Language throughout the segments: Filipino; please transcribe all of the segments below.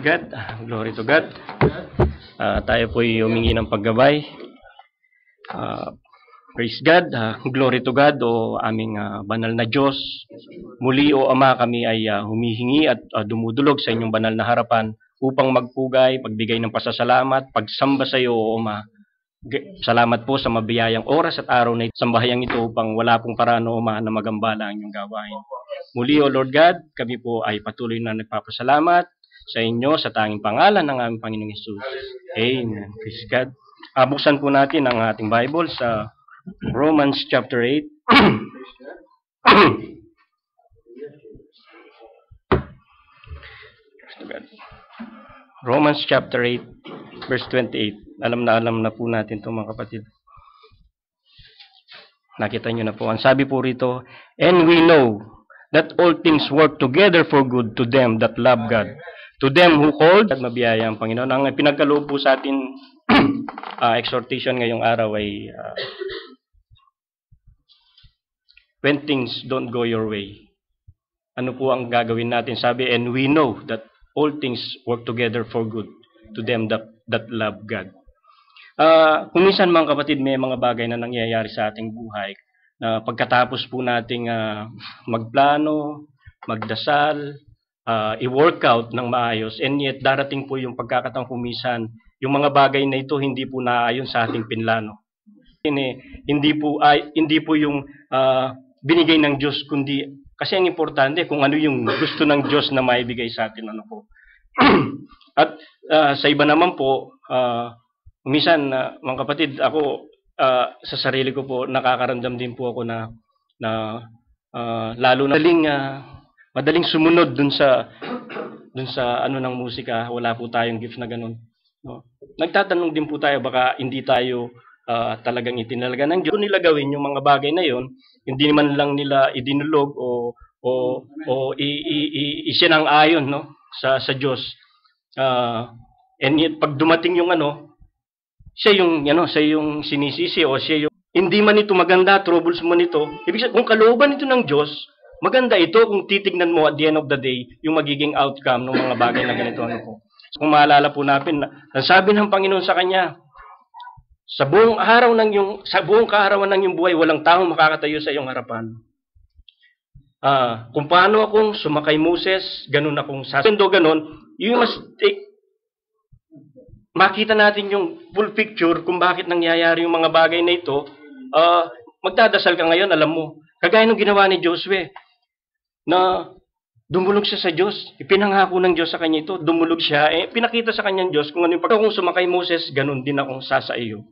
God, glory to God. Tayo po humingi ng paggabay. Praise God, glory to God, o aming banal na Diyos. Muli, o Ama, kami ay humihingi at dumudulog sa inyong banal na harapan upang magpugay, pagbigay ng pasasalamat, pagsamba sa iyo, o Ama. Salamat po sa mabiyayang oras at araw na sambahayang ito upang wala pong paraan, o Ama, na magambala ang inyong gawain. Muli, O Lord God, kami po ay patuloy na nagpapasalamat sa inyo sa tanging pangalan ng aming Panginoong Hesus. Amen. Praise God. Buksan po natin ang ating Bible sa Romans chapter 8. Romans chapter 8, verse 28. Alam na po natin ito, mga kapatid. Nakita nyo na po. Ang sabi po rito, and we know that all things work together for good to them that love God, to them who called. At mabiyaya ang Panginoon. Ang pinagkaloob po sa atin exhortation ngayong araw ay when things don't go your way. Ano po ang gagawin natin? Sabi, and we know that all things work together for good to them that love God. Kung minsan, mga kapatid, may mga bagay na nangyayari sa ating buhay na pagkatapos po nating magplano, magdasal, i-workout ng maayos, and yet darating po yung pagkakataong kumisan, yung mga bagay na ito hindi po naayon sa ating pinlano. Hindi po yung binigay ng Diyos, kundi kasi ang importante kung ano yung gusto ng Diyos na maibigay sa atin. Ano po. At sa iba naman po, minsan, mga kapatid, ako sa sarili ko po, nakakaramdam din po ako na lalo na madaling sumunod dun sa ano ng musika. Wala po tayong gift na ganun. No? Nagtatanong din po tayo, baka hindi tayo talagang itinalaga ng Diyos. Kung nila gawin yung mga bagay na yon, hindi man lang nila idinulog o isinang-ayon, no, sa Diyos. And yet, pag dumating yung siya yung sinisisi, o siya yung hindi man ito maganda, troubles man ito. Ibig sabihin, kung kalooban ito ng Diyos, maganda ito kung titignan mo at the end of the day yung magiging outcome ng mga bagay na ganito. Ano po. Kung maalala po natin, sabi ng Panginoon sa kanya, sa buong kaarawan ng iyong buhay, walang taong makakatayo sa iyong harapan. Kung paano akong sumakay Moses, ganun akong sasendo, ganun, you must makita natin yung full picture kung bakit nangyayari yung mga bagay na ito. Magdadasal ka ngayon, alam mo, kagaya ng ginawa ni Josue, na dumulog siya sa Diyos. Ipinangako ng Diyos sa kanya ito, dumulog siya, pinakita sa kanyang Diyos kung ano yung kung sumakay Moses, ganun din akong sasaiyo.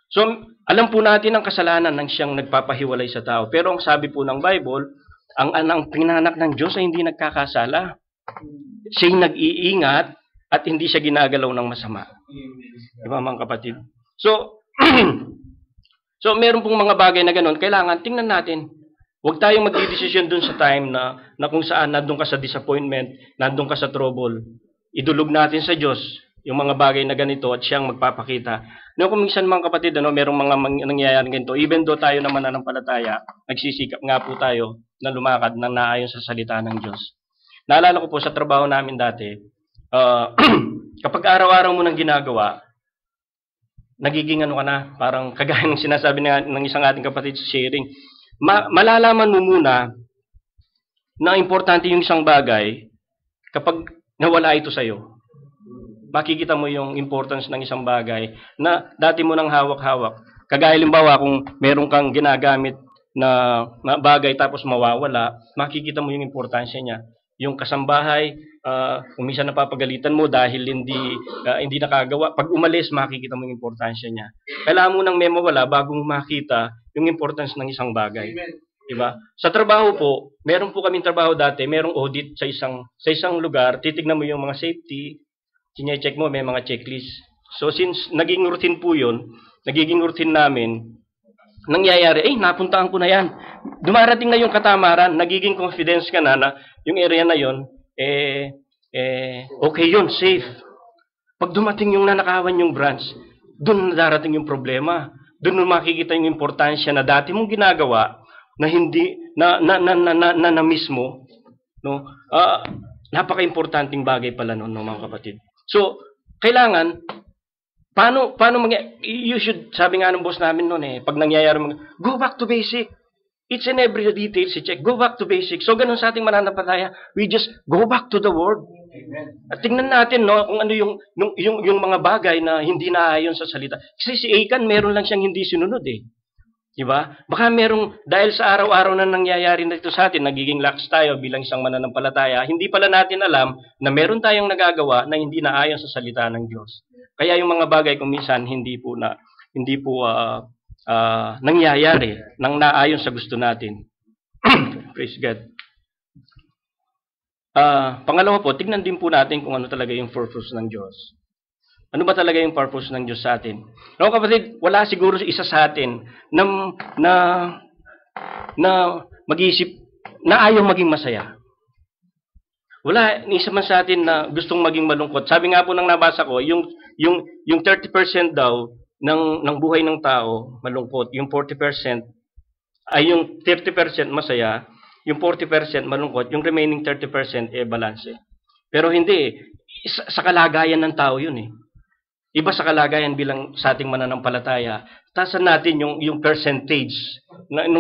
So, alam po natin ang kasalanan ng siyang nagpapahiwalay sa tao. Pero ang sabi po ng Bible, ang pinanak ng Diyos ay hindi nagkakasala. Siya'y nag-iingat at hindi siya ginagalaw ng masama. Diba, mga kapatid? So, meron pong mga bagay na ganun. Kailangan, tingnan natin. Huwag tayong mag-decision dun sa time na kung saan nandun ka sa disappointment, nandun ka sa trouble. Idulog natin sa Diyos yung mga bagay na ganito at siyang magpapakita. No, kung minsan, mga kapatid, merong mga nangyayari ganito, even though tayo naman nananampalataya, nagsisikap nga po tayo na lumakad ng naayon sa salita ng Diyos. Naalala ko po sa trabaho namin dati, kapag araw-araw mo nang ginagawa, nagiging ka na, parang kagaya ng sinasabi ng isang ating kapatid sa sharing, malalaman mo muna na importante yung isang bagay kapag nawala ito sa'yo. Makikita mo yung importance ng isang bagay na dati mo nang hawak-hawak. Kagaya limbawa kung meron kang ginagamit na bagay tapos mawawala, makikita mo yung importansya niya. Yung kasambahay, kung minsan napapagalitan mo dahil hindi nakagawa, pag umalis, makikita mo yung importansya niya. Kailangan mo nang may mawala bago makita yung importance ng isang bagay. Diba? Sa trabaho po, meron po kaming trabaho dati, merong audit sa isang lugar, titignan mo yung mga safety, sinecheck mo, may mga checklist. So since naging routine po yun, nagiging routine namin, nangyayari, napuntaan ko na yan. Dumarating na yung katamaran, nagiging confidence ka na yung area na yun, okay yun, safe. Pag dumating yung nanakawan yung branch, doon na darating yung problema. Doon mo makikita yung importansya na dati mong ginagawa, na hindi na mismo, no? Napaka-importanting bagay pala noon, no, mga kapatid. So, kailangan paano you should, sabi nga ng boss namin noon pag nangyayari go back to basic. It's in every details, check. Go back to basics. So, ganun sa ating mananampalataya, we just go back to the Word. Amen. At tingnan natin, no, kung ano yung mga bagay na hindi naayon sa salita. Kasi si Achan, meron lang siyang hindi sinunod Diba? Baka merong, dahil sa araw-araw na nangyayari na ito sa atin, nagiging lax tayo bilang isang mananampalataya, hindi pala natin alam na meron tayong nagagawa na hindi naayon sa salita ng Diyos. Kaya yung mga bagay kung minsan hindi po nangyayari nang naayon sa gusto natin. Praise God. Pangalawa po, tignan din po natin kung ano talaga yung purpose ng Diyos. Ano ba talaga yung purpose ng Diyos sa atin? No, kapatid, wala siguro isa sa atin na mag-iisip na ayaw maging masaya. Wala ni isa man sa atin na gustong maging malungkot. Sabi nga po nang nabasa ko, yung 30% daw ng buhay ng tao malungkot, yung 40% ay yung 30% masaya, yung 40% malungkot, yung remaining 30% balance. Pero hindi sa kalagayan ng tao yun Iba sa kalagayan bilang sa ating mananampalataya. Tasan natin yung percentage ng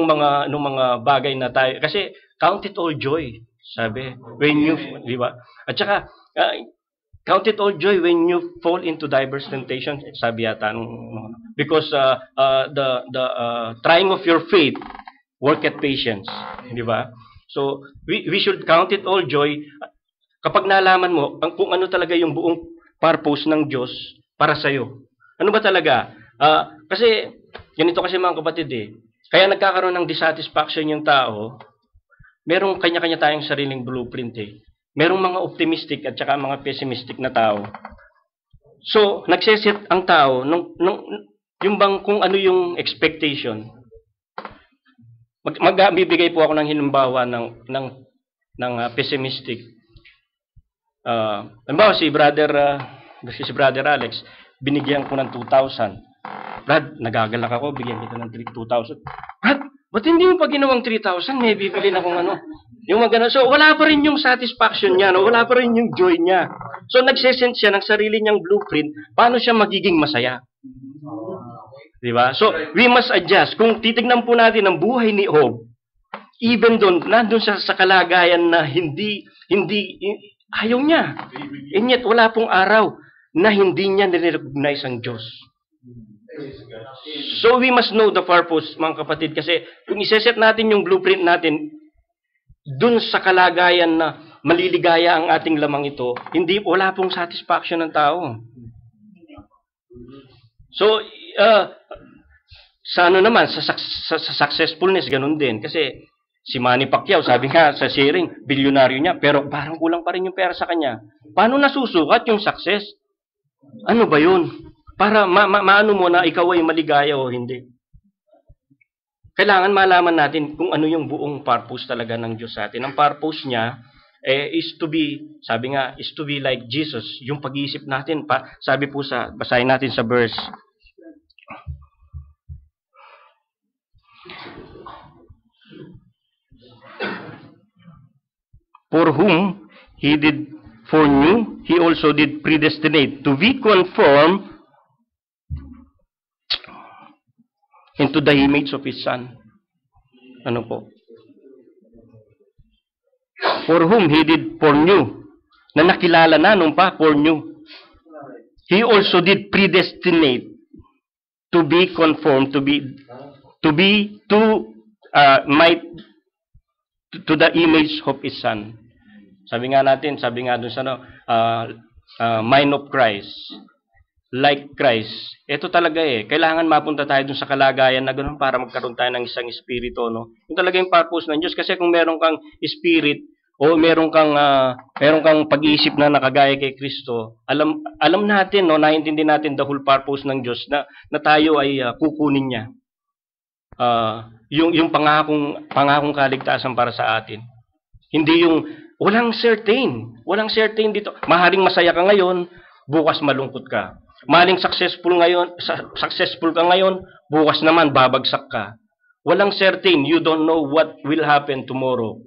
mga bagay na tayo, kasi count it all joy, sabi. When you, di ba? At saka count it all joy when you fall into diverse temptations, sabi yata because the trying of your faith worketh patience, di ba? So we should count it all joy kapag nalaman mo kung ano talaga yung buong purpose ng Diyos para sa iyo. Ano ba talaga? Kasi ganito kasi mga kapatid Kaya nagkakaroon ng dissatisfaction yung tao. Merong kanya-kanya tayong sariling blueprint Merong mga optimistic at saka mga pessimistic na tao. So, nagseset ang tao yung bang kung ano yung expectation. Magbibigay po ako ng halimbawa ng pessimistic. Halimbawa si Brother Alex, binigyan ko ng 2,000. Brad, nagagalak ako, bigyan kita ng 2,000. Brad, ba't hindi mo pa ginawang 3,000? May bibili na kung ano. Yung mga ganun. So, wala pa rin yung satisfaction niya, wala pa rin yung joy niya. So, nagsesend siya ng sarili niyang blueprint, paano siya magiging masaya. Diba? So, we must adjust. Kung titignan po natin ang buhay ni Job, even doon, nandun siya sa kalagayan na hindi, ayaw niya. And yet, wala pong araw na hindi niya nire-recognize ang Diyos. So, we must know the purpose, mga kapatid, kasi kung iseset natin yung blueprint natin, dun sa kalagayan na maliligaya ang ating lamang ito, wala pong satisfaction ng tao. So, sa successfulness, ganun din. Kasi, si Manny Pacquiao, sabi nga sa sharing, bilyonaryo niya, pero parang kulang pa rin yung pera sa kanya. Paano nasusukat yung success? Ano ba yun? Para maano mo na ikaw ay maligaya o hindi. Kailangan malaman natin kung ano yung buong purpose talaga ng Diyos sa atin. Ang purpose niya is to be, sabi nga, is to be like Jesus. Yung pag-iisip natin, sabi po basahin natin sa verse. For whom He did foreknew, He also did predestinate to be conformed into the image of His Son. Ano po? For whom He did foreknew, na nakilala na nung pa, foreknew. He also did predestinate to be conformed, to the image of His Son. Sabi nga dun sa mind of Christ, like Christ. Ito talaga kailangan mapunta tayo dun sa kalagayan na ganoon para magkaroon tayo ng isang espiritu, no? Yung talaga yung purpose ng Diyos, kasi kung meron kang spirit o meron kang pag-iisip na nakagaya kay Kristo, alam natin, no, naiintindi natin the whole purpose ng Diyos na tayo ay kukunin niya. Yung pangakong kaligtasan para sa atin. Hindi yung walang certain dito. Maaaring masaya ka ngayon, bukas malungkot ka. Maaaring successful ka ngayon, bukas naman babagsak ka. Walang certain. You don't know what will happen tomorrow.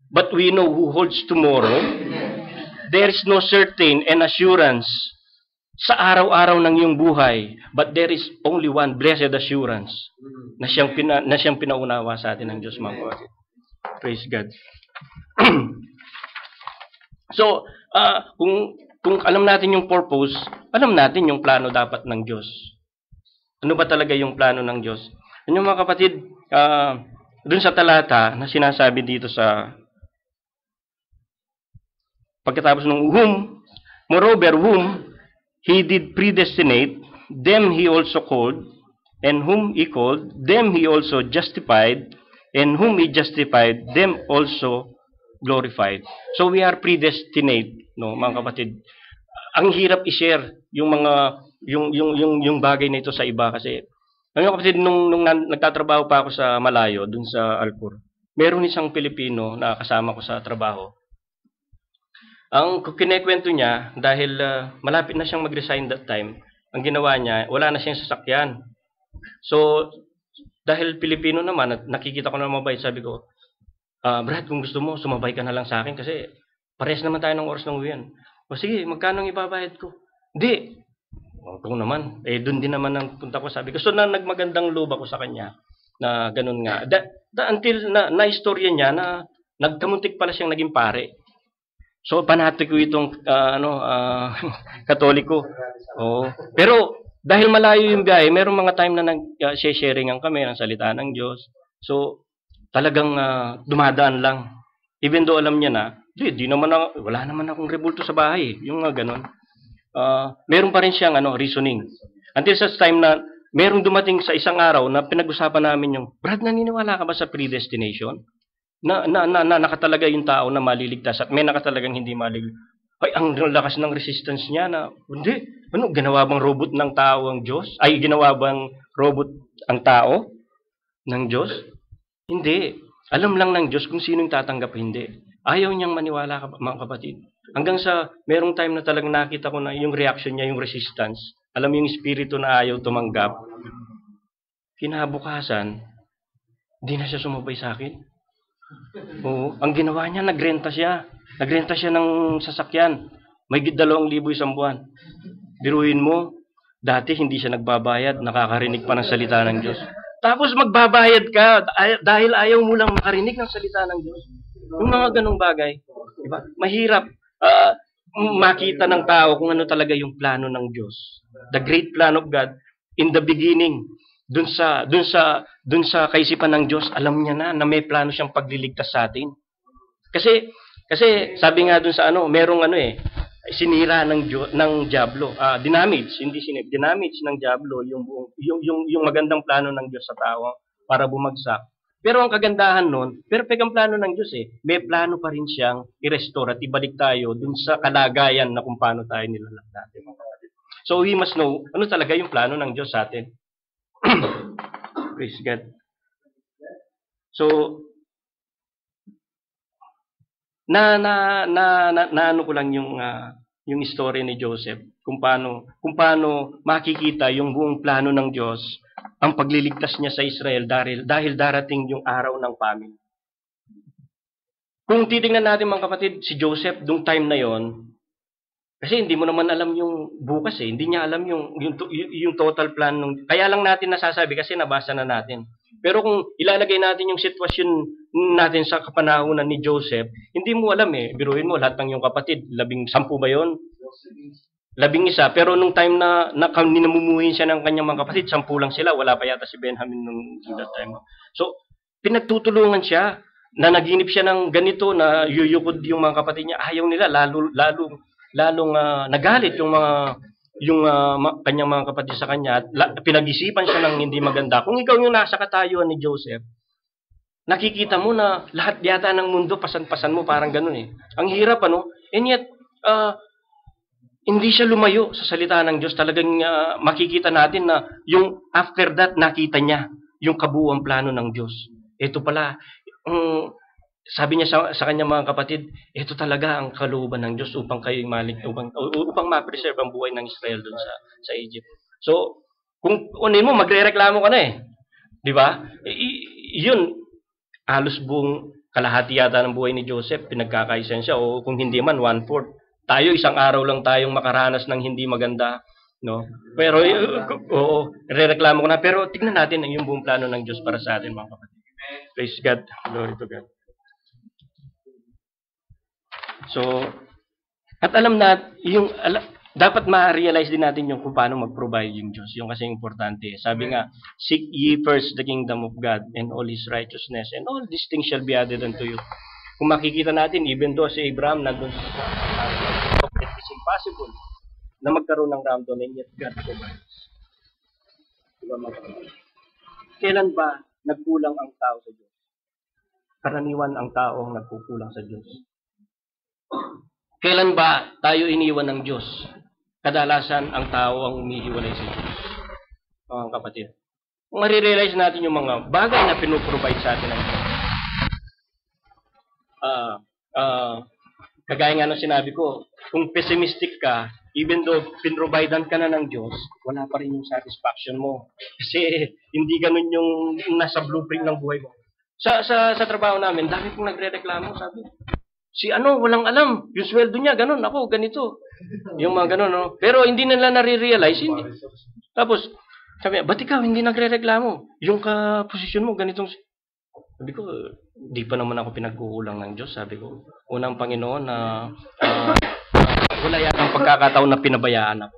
But we know who holds tomorrow. There is no certain and assurance sa araw-araw ng iyong buhay. But there is only one blessed assurance na siyang pinaunawa sa atin ng Diyos, mga kapatid. Praise God. So, kung alam natin yung purpose, alam natin yung plano dapat ng Diyos. Ano ba talaga yung plano ng Diyos? Ano mga kapatid, dun sa talata na sinasabi dito sa pagkatapos ng moreover whom he did predestinate, them he also called, and whom he called, them he also justified, and whom he justified, them also glorified. So we are predestinate, no, mga kapatid. Ang hirap i-share yung mga yung bagay na ito sa iba kasi mga kapatid, nung nagtatrabaho pa ako sa Malayo, dun sa Alcor, meron isang Pilipino na kasama ko sa trabaho. Ang kinekwento niya, dahil malapit na siyang mag-resign that time, ang ginawa niya, wala na siyang sasakyan. So, dahil Pilipino naman, at nakikita ko na mabait, sabi ko, Brad, kung gusto mo, sumabay ka na lang sa akin kasi pares naman tayo ng oras ng uwian. O sige, magkano ang ibabayad ko? Hindi. Ito naman, doon din naman ang punta ko, sabi ko. So, nagmagandang loob ako sa kanya na ganun nga. Until na-istorya niya na nagkamuntik pala siyang naging pare. So, panati ko itong Katoliko. Oh. Pero, dahil malayo yung biyahe, merong mga time na nag-sharingan kami ng salita ng Diyos. So, talagang dumadaan lang. Even though alam niya na, wala naman akong rebulto sa bahay. Yung ganun. Meron pa rin siyang reasoning. Until such time na merong dumating sa isang araw na pinag-usapan namin yung, Brad, naniniwala ka ba sa predestination? Na nakatalaga yung tao na maliligtas at may nakatalagang hindi maliligtas. Ay, ang lakas ng resistance niya na, hindi, ginawa bang robot ng tao ang Diyos? Ay, ginawa bang robot ang tao ng Diyos? Hindi. Alam lang ng Diyos kung sino yung tatanggap, hindi. Ayaw niyang maniwala, mga kapatid. Hanggang sa merong time na talagang nakita ko na yung reaction niya, yung resistance. Alam mo yung espiritu na ayaw tumanggap. Kinabukasan, di na siya sumabay sa akin. Oo. Ang ginawa niya, nagrenta siya. Nagrenta siya ng sasakyan. May 2,000 isang buwan. Biruhin mo, dati hindi siya nagbabayad, nakakarinig pa ng salita ng Diyos. Tapos magbabayad ka dahil ayaw mo lang makarinig ng salita ng Diyos. Yung mga ganong bagay, diba? Mahirap makita ng tao kung ano talaga yung plano ng Diyos. The great plan of God in the beginning. Dun sa kaisipan ng Diyos, alam niya na may plano siyang pagliligtas sa atin. Kasi sabi nga dun sa merong sinira ng diablo. Dinamage ng diablo yung magandang plano ng Diyos sa tao para bumagsak. Pero ang kagandahan nun, perfect ang plano ng Diyos May plano pa rin siyang i-restore at ibalik tayo dun sa kalagayan na kung paano tayo nilalak natin. So we must know ano talaga yung plano ng Diyos sa atin. Praise God. So ano ko lang yung story ni Joseph kung paano makikita yung buong plano ng Diyos ang pagliligtas niya sa Israel dahil darating yung araw ng famine. Kung titingnan natin mga kapatid, si Joseph dung time na yon, kasi hindi mo naman alam yung bukas hindi niya alam yung total plan kaya lang natin nasasabi kasi nabasa na natin. Pero kung ilalagay natin yung sitwasyon natin sa kapanahunan ni Joseph, hindi mo alam biruin mo lahat ng yung kapatid, 10 ba yon? 11, pero nung time na namumuhin siya ng kanyang mga kapatid, 10 lang sila, wala pa yata si Benjamin nung that time. So, pinagtutulungan siya, na naginip siya ng ganito, na yuyukod yung mga kapatid niya, ayaw nila, lalong nagalit yung kanyang mga kapatid sa kanya, at pinag-isipan siya ng hindi maganda. Kung ikaw yung nasa katayuan ni Joseph, nakikita mo na lahat yata ng mundo, pasan-pasan mo, parang ganun Ang hirap, and yet, hindi siya lumayo sa salita ng Diyos. Talagang makikita natin na yung after that, nakita niya yung kabuuang plano ng Diyos. Ito pala, sabi niya sa kanyang mga kapatid, ito talaga ang kalooban ng Diyos upang kayo upang ma-preserve ang buhay ng Israel doon sa Egypt. So, kung unin mo, magre-reklamo ka na Di ba? yun, halos buong kalahati yata ng buhay ni Joseph, pinagkakaisan siya, o kung hindi man, 1/4. Tayo, isang araw lang tayong makaranas ng hindi maganda, no? Pero, oo, rereklamo ko na, pero tignan natin yung buong plano ng Diyos para sa atin, mga kapatid. Praise God. Glory to God. So, at alam na, dapat ma-realize din natin yung kung paano mag-provide yung Diyos. Yung kasi importante. Sabi nga, seek ye first the kingdom of God and all His righteousness, and all these things shall be added unto you. Kung makikita natin, even though si Abraham nandun sa it is impossible na magkaroon ng ram doon, and yet God provides. Diba, mga kapatid? Kailan ba nagkulang ang tao sa Diyos? Karaniwan ang tao ang nagkukulang sa Diyos. Kailan ba tayo iniwan ng Diyos? Kadalasan ang tao ang umihiwalay sa Diyos. Mga kapatid. Kung marirealize natin yung mga bagay na pinuprovide sa atin ng Diyos. Kagaya nga ng sinabi ko, kung pessimistic ka, even though pinrovidean ka na ng Diyos, wala pa rin yung satisfaction mo. Kasi hindi ganun yung nasa blueprint ng buhay mo. Sa trabaho namin, dami kong nagre-reklamo, sabi. Si walang alam. Yung sweldo niya, ganun. Ako, ganito. Yung mga ganun, no? Pero hindi nila nare-realize. Hindi. Tapos, sabi, ba't ikaw hindi nagre-reklamo? Yung posisyon mo, ganitong... Sabi ko, di pa naman ako pinagkukulang ng Diyos. Sabi ko, unang Panginoon na wala yatang pagkakataon na pinabayaan ako.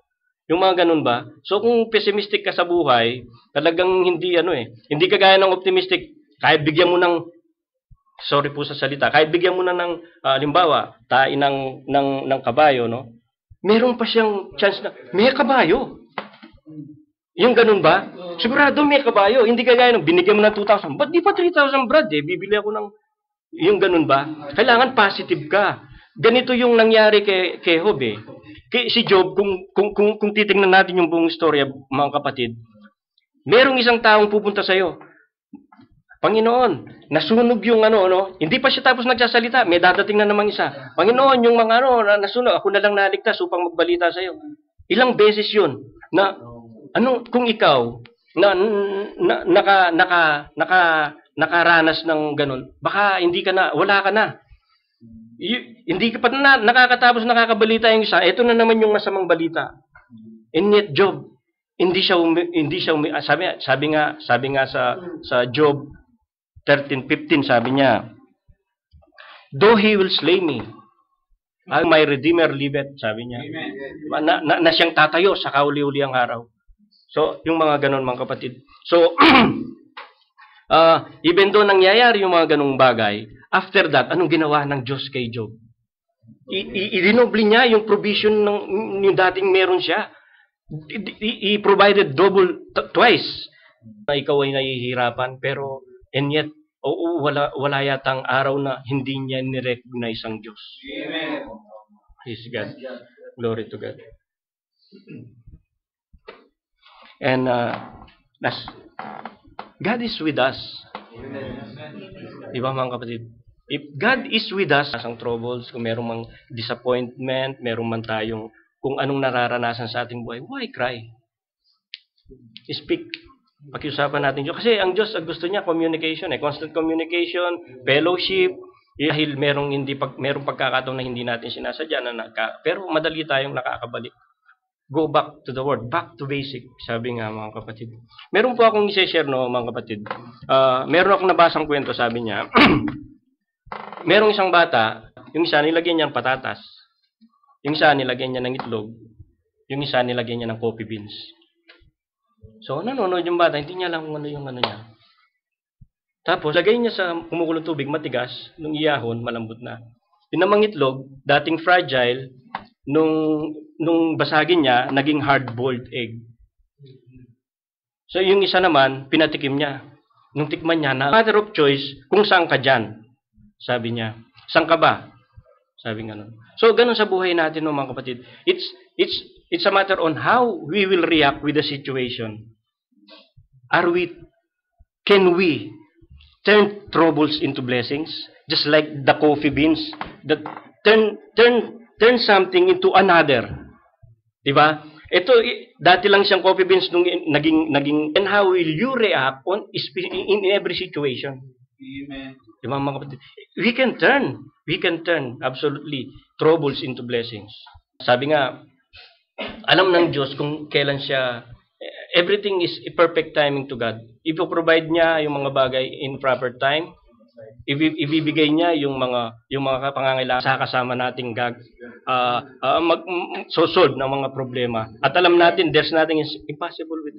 Yung mga ganun ba? So, kung pessimistic ka sa buhay, talagang hindi, hindi kagaya ng optimistic. Kahit bigyan mo ng sorry po sa salita, kahit bigyan mo na ng, halimbawa, tain ng kabayo, no? Meron pa siyang chance na, may kabayo. Yung ganun ba? Sigurado may kabayo. Hindi kagaya nung binigyan mo ng 2,000. Ba't di pa 3,000, Brad? Bibili ako ng, yung ganun ba? Kailangan positive ka. Ganito yung nangyari kay Job, Si Job, kung titingnan natin yung buong storya, mga kapatid, merong isang taong pupunta sa'yo. Panginoon, nasunog yung hindi pa siya tapos nagsasalita, may dadating na namang isa. Panginoon, yung mga nasunog, ako na lang naligtas upang magbalita sa iyo. Ilang beses yun na, kung ikaw, nakaranas ng ganun, baka hindi ka na, wala ka na. Hindi ka pa nakakatapos nakakabalita yung isa, ito na naman yung masamang balita. And yet, Job, hindi siya sabi nga sa Job 13:15, sabi niya, though he will slay me, my Redeemer liveth, sabi niya. Na siyang tatayo sa kauli-uli ang araw. So, yung mga ganun, mga kapatid. So, even though nangyayari yung mga ganung bagay, after that, anong ginawa ng Diyos kay Job? I-renoble niya yung provision yung dating meron siya. I-provided double, twice. Na ikaw ay nahihirapan, pero, and yet, wala yatang araw na hindi niya ni-recognize ang Diyos. Amen. Praise God. Glory to God. And God is with us. Diba, mga kapatid? If God is with us, ang troubles, kung merong mang disappointment, merong man tayong kung anong nararanasan sa ating buhay, why cry? Speak. Pakiusapan natin Diyos. Kasi ang Diyos, gusto niya communication, constant communication, fellowship. Dahil merong pagkakataon na hindi natin sinasadya pero madali tayong nakakabalik. Go back to the word, back to basic, sabi nga, mga kapatid. Meron po akong i-share, mga kapatid. Meron akong nabasang kwento, sabi niya. Merong isang bata, yung isa nilagyan niya ng patatas. Yung isa nilagyan niya ng itlog. Yung isa nilagyan niya ng coffee beans. So, nanonood yung bata, hindi niya alam kung ano yung niya. Tapos, lagay niya sa kumukulong tubig, matigas, nung iyahon, malambot na. Yung namang itlog, dating fragile, nung basagin niya, naging hard-boiled egg. So, yung isa naman, pinatikim niya. Nung tikman niya, na matter of choice, kung saan ka dyan, sabi niya. Saan ka ba? Sabi nga nun. So, ganun sa buhay natin, mga kapatid. It's a matter on how we will react with the situation. Can we turn troubles into blessings? Just like the coffee beans that turn something into another. Diba? Dati lang siyang coffee beans nung naging, and how will you react in every situation? Amen. Diba, mga kapatid? We can turn, absolutely, troubles into blessings. Sabi nga, alam ng Diyos kung kailan siya, everything is a perfect timing to God. Ipoprovide niya yung mga bagay in proper time. Ibibigay niya yung mga pangangailangan sa kasama nating solve ng mga problema. At alam natin, there's nothing is impossible with God.